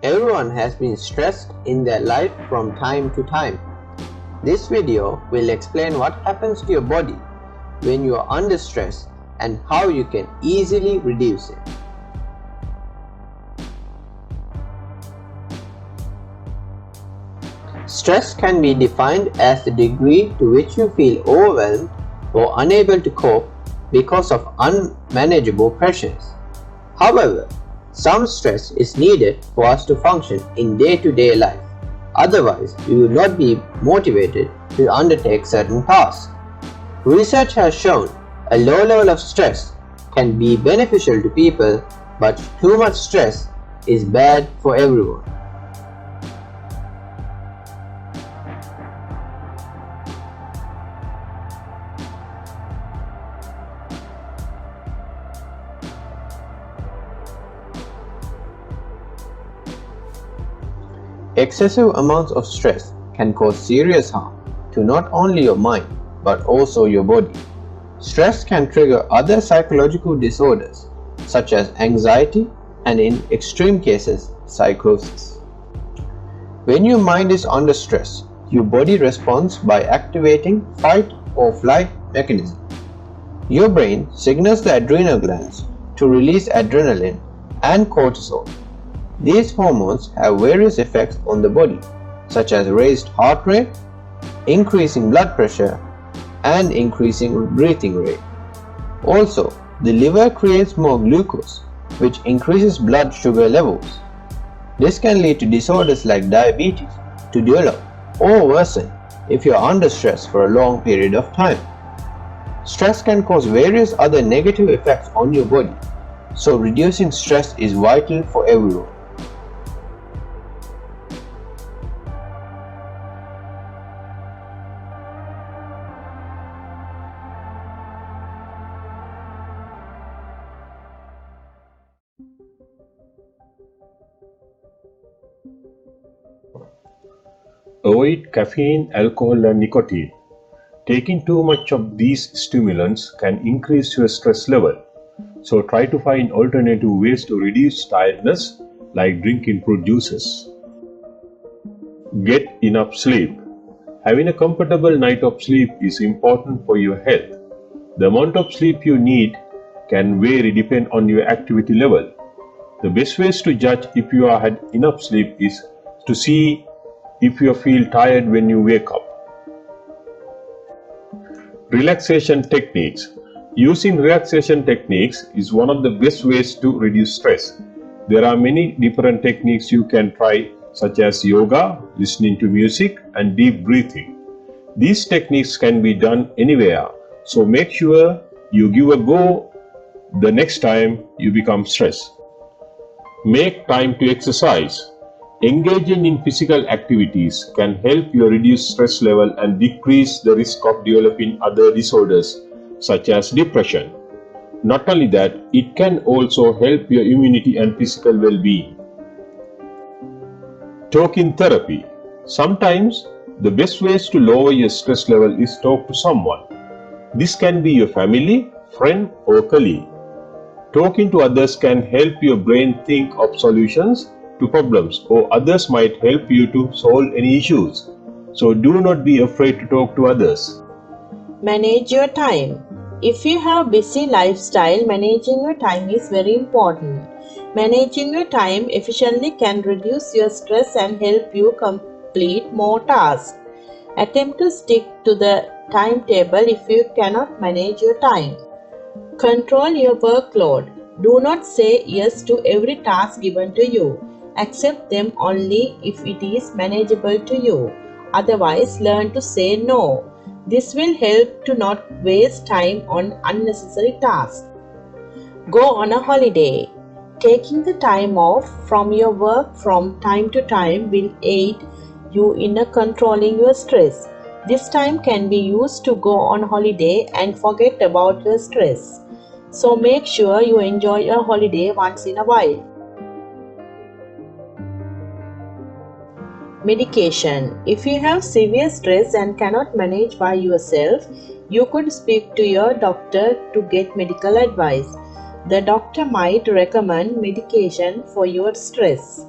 Everyone has been stressed in their life from time to time. This video will explain what happens to your body when you are under stress and how you can easily reduce it. Stress can be defined as the degree to which you feel overwhelmed or unable to cope because of unmanageable pressures. However, some stress is needed for us to function in day-to-day life. Otherwise, we will not be motivated to undertake certain tasks. Research has shown a low level of stress can be beneficial to people, but too much stress is bad for everyone. Excessive amounts of stress can cause serious harm to not only your mind but also your body. Stress can trigger other psychological disorders such as anxiety and, in extreme cases, psychosis. When your mind is under stress, your body responds by activating fight or flight mechanism. Your brain signals the adrenal glands to release adrenaline and cortisol. These hormones have various effects on the body, such as raised heart rate, increasing blood pressure, and increasing breathing rate. Also, the liver creates more glucose, which increases blood sugar levels. This can lead to disorders like diabetes to develop or worsen if you are under stress for a long period of time. Stress can cause various other negative effects on your body, so reducing stress is vital for everyone. Avoid caffeine, alcohol and nicotine. Taking too much of these stimulants can increase your stress level. So try to find alternative ways to reduce tiredness, like drinking fruit juices. Get enough sleep. Having a comfortable night of sleep is important for your health. The amount of sleep you need can vary depending on your activity level. The best ways to judge if you have had enough sleep is to see if you feel tired when you wake up. Relaxation techniques. Using relaxation techniques is one of the best ways to reduce stress. There are many different techniques you can try, such as yoga, listening to music, and deep breathing. These techniques can be done anywhere, so make sure you give a go the next time you become stressed. Make time to exercise. Engaging in physical activities can help you reduce stress level and decrease the risk of developing other disorders such as depression. Not only that, it can also help your immunity and physical well-being. Talking therapy. Sometimes the best ways to lower your stress level is talk to someone. This can be your family, friend or colleague. Talking to others can help your brain think of solutions to problems, or others might help you to solve any issues. So do not be afraid to talk to others. Manage your time. If you have busy lifestyle, managing your time is very important. Managing your time efficiently can reduce your stress and help you complete more tasks. Attempt to stick to the timetable if you cannot manage your time. Control your workload. Do not say yes to every task given to you. Accept them only if it is manageable to you. Otherwise, learn to say no. This will help to not waste time on unnecessary tasks. Go on a holiday. Taking the time off from your work from time to time will aid you in controlling your stress. This time can be used to go on holiday and forget about your stress. So make sure you enjoy a holiday once in a while. Medication. If you have severe stress and cannot manage by yourself, you could speak to your doctor to get medical advice. The doctor might recommend medication for your stress.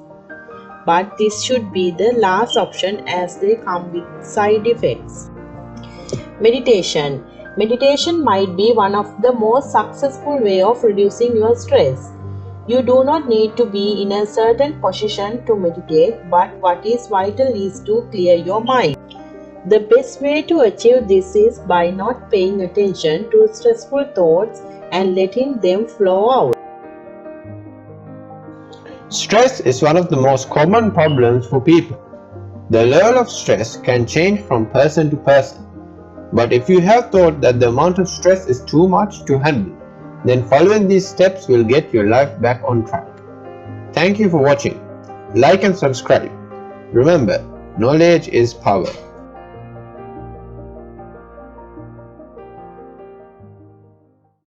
but this should be the last option as they come with side effects. Meditation. Meditation might be one of the most successful way of reducing your stress. You do not need to be in a certain position to meditate, but what is vital is to clear your mind. The best way to achieve this is by not paying attention to stressful thoughts and letting them flow out. Stress is one of the most common problems for people. The level of stress can change from person to person. But if you have thought that the amount of stress is too much to handle, then following these steps will get your life back on track. Thank you for watching. Like and subscribe. Remember, knowledge is power.